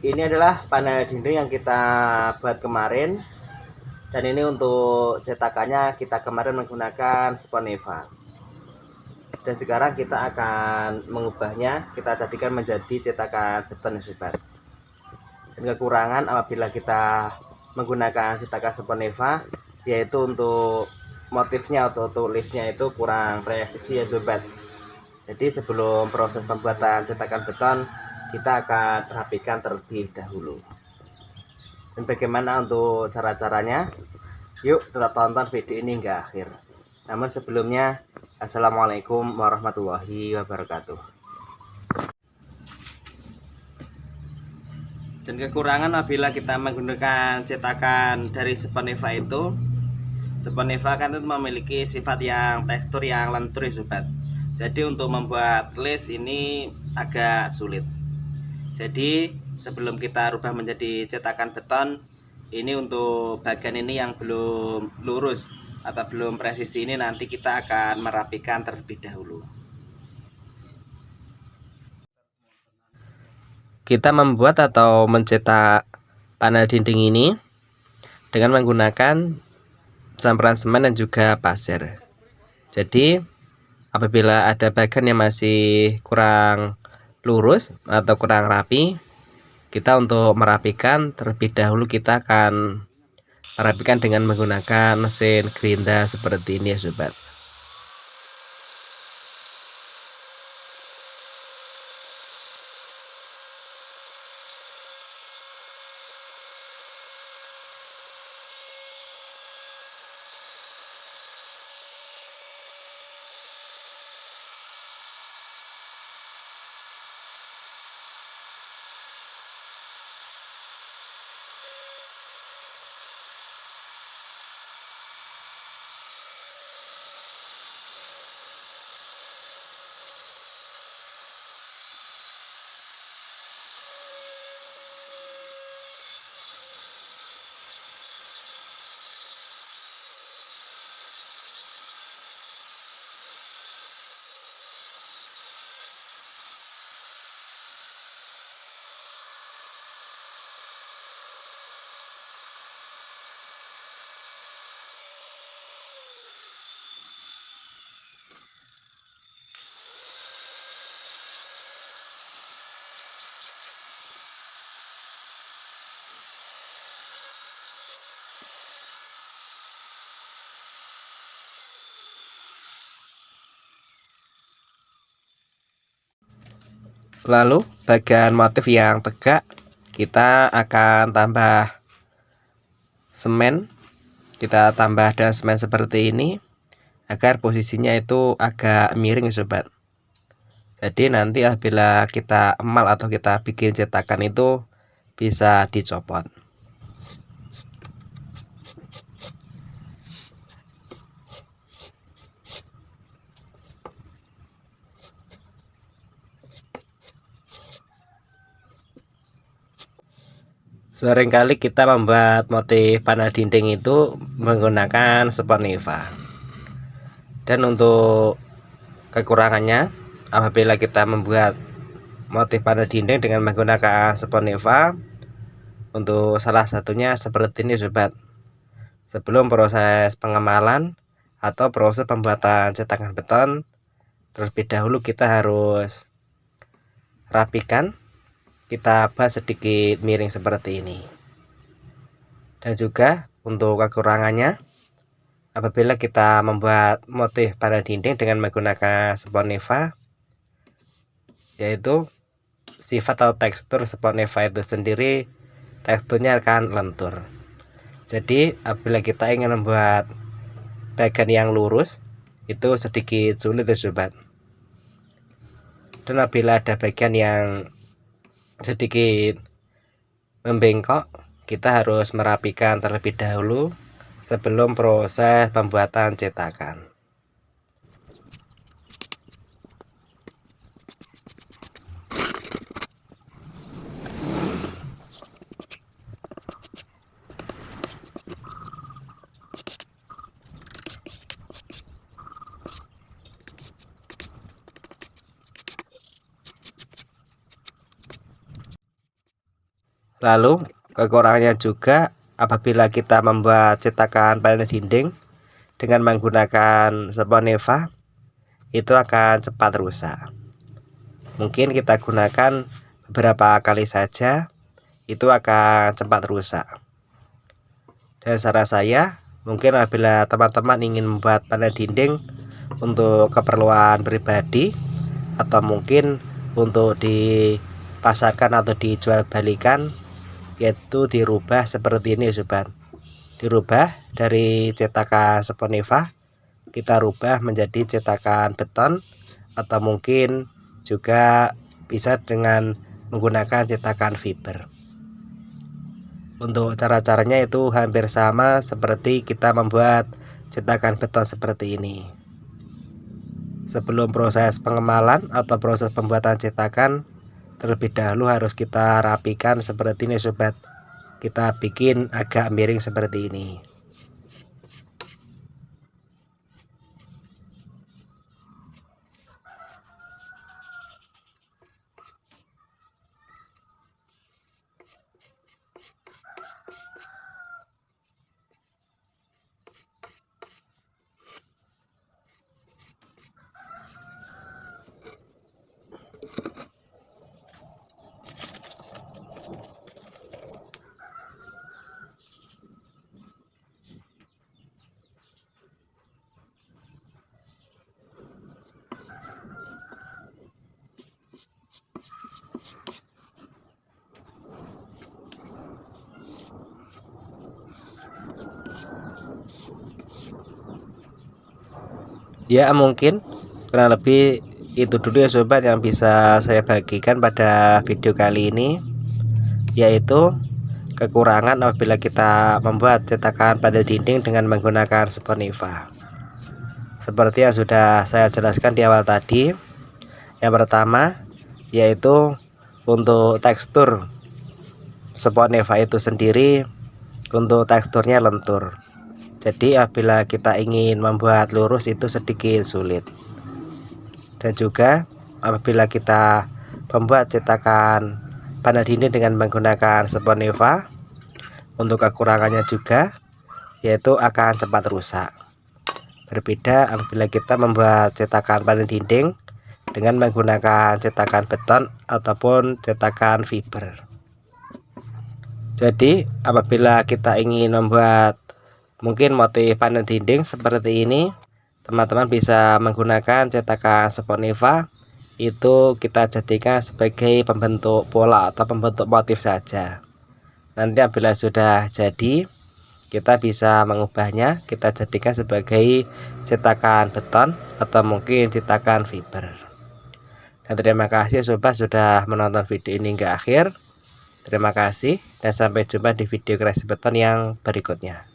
Ini adalah panel dinding yang kita buat kemarin, dan ini untuk cetakannya kita kemarin menggunakan Sponeva. Dan sekarang kita akan mengubahnya, kita jadikan menjadi cetakan beton sobat. Dan kekurangan apabila kita menggunakan cetakan Sponeva yaitu untuk motifnya atau tulisnya itu kurang presisi ya sobat. Jadi sebelum proses pembuatan cetakan beton kita akan rapikan terlebih dahulu. Dan bagaimana untuk cara-caranya? Yuk tetap tonton video ini hingga akhir. Namun sebelumnya, Assalamualaikum warahmatullahi wabarakatuh. Dan kekurangan apabila kita menggunakan cetakan dari Sponeva itu, Sponeva kan itu memiliki sifat yang tekstur yang lentur ya sobat. Jadi untuk membuat lace ini agak sulit. Jadi sebelum kita rubah menjadi cetakan beton, ini untuk bagian ini yang belum lurus atau belum presisi ini nanti kita akan merapikan terlebih dahulu. Kita membuat atau mencetak panel dinding ini dengan menggunakan campuran semen dan juga pasir. Jadi apabila ada bagian yang masih kurang lurus atau kurang rapi, kita untuk merapikan terlebih dahulu kita akan merapikan dengan menggunakan mesin gerinda seperti ini ya sobat. Lalu bagian motif yang tegak kita akan tambah semen. Kita tambah dengan semen seperti ini agar posisinya itu agak miring sobat. Jadi nanti apabila kita emal atau kita bikin cetakan itu bisa dicopot. Seringkali kita membuat motif panel dinding itu menggunakan Sponeva. Dan untuk kekurangannya, apabila kita membuat motif panel dinding dengan menggunakan Sponeva, untuk salah satunya seperti ini sobat. Sebelum proses pengemalan atau proses pembuatan cetakan beton, terlebih dahulu kita harus rapikan, kita buat sedikit miring seperti ini. Dan juga untuk kekurangannya, apabila kita membuat motif panel dinding dengan menggunakan Sponeva, yaitu sifat atau tekstur Sponeva itu sendiri teksturnya akan lentur. Jadi apabila kita ingin membuat bagian yang lurus itu sedikit sulit ya sobat. Dan apabila ada bagian yang sedikit membengkok, kita harus merapikan terlebih dahulu sebelum proses pembuatan cetakan. Lalu kekurangannya juga apabila kita membuat cetakan panel dinding dengan menggunakan Sponeva, itu akan cepat rusak. Mungkin kita gunakan beberapa kali saja, itu akan cepat rusak. Dan saran saya, mungkin apabila teman-teman ingin membuat panel dinding untuk keperluan pribadi atau mungkin untuk dipasarkan atau dijual balikan, yaitu dirubah seperti ini sobat. Dirubah dari cetakan Sponeva, kita rubah menjadi cetakan beton, atau mungkin juga bisa dengan menggunakan cetakan fiber. Untuk cara-caranya itu hampir sama seperti kita membuat cetakan beton seperti ini. Sebelum proses pengemalan atau proses pembuatan cetakan, terlebih dahulu harus kita rapikan seperti ini sobat. Kita bikin agak miring seperti ini. Ya, mungkin kurang lebih itu dulu ya sobat yang bisa saya bagikan pada video kali ini, yaitu kekurangan apabila kita membuat cetakan panel dinding dengan menggunakan Sponeva. Seperti yang sudah saya jelaskan di awal tadi, yang pertama yaitu untuk tekstur Sponeva itu sendiri, untuk teksturnya lentur. Jadi apabila kita ingin membuat lurus itu sedikit sulit. Dan juga apabila kita membuat cetakan panel dinding dengan menggunakan Sponeva, untuk kekurangannya juga yaitu akan cepat rusak. Berbeda apabila kita membuat cetakan panel dinding dengan menggunakan cetakan beton ataupun cetakan fiber. Jadi apabila kita ingin membuat mungkin motif panel dinding seperti ini, teman-teman bisa menggunakan cetakan Sponeva. Itu kita jadikan sebagai pembentuk pola atau pembentuk motif saja. Nanti apabila sudah jadi, kita bisa mengubahnya, kita jadikan sebagai cetakan beton atau mungkin cetakan fiber. Dan terima kasih sobat sudah menonton video ini hingga akhir. Terima kasih dan sampai jumpa di video kreasi beton yang berikutnya.